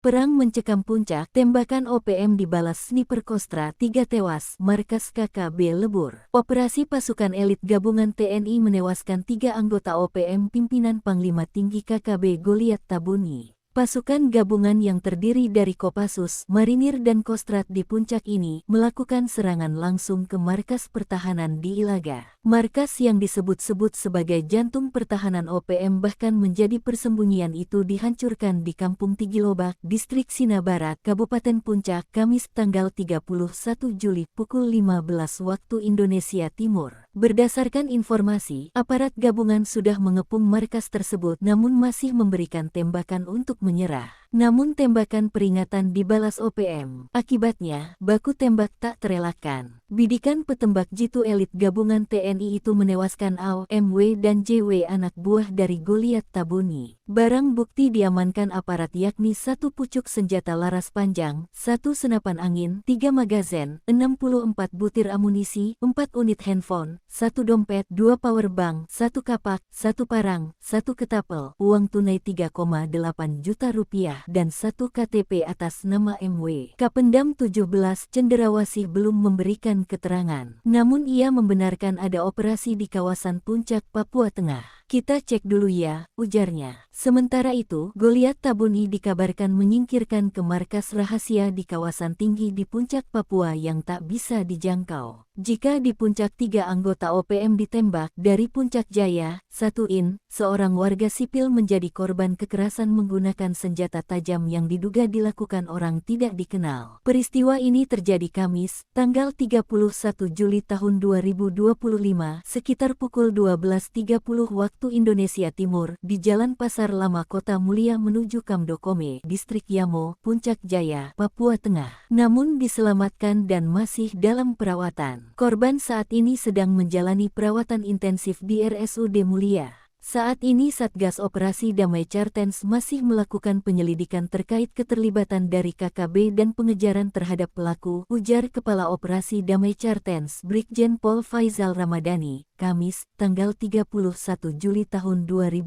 Perang mencekam puncak, tembakan OPM dibalas sniper Kostra, 3 tewas, markas KKB lebur. Operasi pasukan elit gabungan TNI menewaskan 3 anggota OPM pimpinan Panglima Tinggi KKB Goliat Tabuni. Pasukan gabungan yang terdiri dari Kopassus, Marinir dan Kostrat di puncak ini melakukan serangan langsung ke markas pertahanan di Ilaga. Markas yang disebut-sebut sebagai jantung pertahanan OPM bahkan menjadi persembunyian itu dihancurkan di Kampung Tigilobak, Distrik Sina Barat, Kabupaten Puncak, Kamis tanggal 31 Juli pukul 15 waktu Indonesia Timur. Berdasarkan informasi, aparat gabungan sudah mengepung markas tersebut namun masih memberikan tembakan untuk menyerah. Namun tembakan peringatan dibalas OPM. Akibatnya, baku tembak tak terelakkan. Bidikan petembak jitu elit gabungan TNI itu menewaskan AO, MW dan JW anak buah dari Goliat Tabuni. Barang bukti diamankan aparat yakni 1 pucuk senjata laras panjang, 1 senapan angin, 3 magazen, 64 butir amunisi, 4 unit handphone, 1 dompet, 2 powerbank, 1 kapak, 1 parang, 1 ketapel, uang tunai 3,8 juta rupiah, dan 1 KTP atas nama MW. Kapendam 17 Cenderawasih belum memberikan keterangan. Namun ia membenarkan ada operasi di kawasan Puncak, Papua Tengah. Kita cek dulu ya, ujarnya. Sementara itu, Goliat Tabuni dikabarkan menyingkirkan ke markas rahasia di kawasan tinggi di Puncak Papua yang tak bisa dijangkau. Jika di Puncak 3 anggota OPM ditembak, dari Puncak Jaya, 1 In, seorang warga sipil menjadi korban kekerasan menggunakan senjata tajam yang diduga dilakukan orang tidak dikenal. Peristiwa ini terjadi Kamis, tanggal 31 Juli tahun 2025, sekitar pukul 12.30 waktu Indonesia Timur, di Jalan Pasar Lama Kota Mulia menuju Kamdokome, Distrik Yamo, Puncak Jaya, Papua Tengah. Namun diselamatkan dan masih dalam perawatan. Korban saat ini sedang menjalani perawatan intensif di RSUD Mulia. Saat ini Satgas Operasi Damai Cartens masih melakukan penyelidikan terkait keterlibatan dari KKB dan pengejaran terhadap pelaku, ujar Kepala Operasi Damai Cartens Brigjen Pol Faizal Ramadhani, Kamis, tanggal 31 Juli tahun 2025.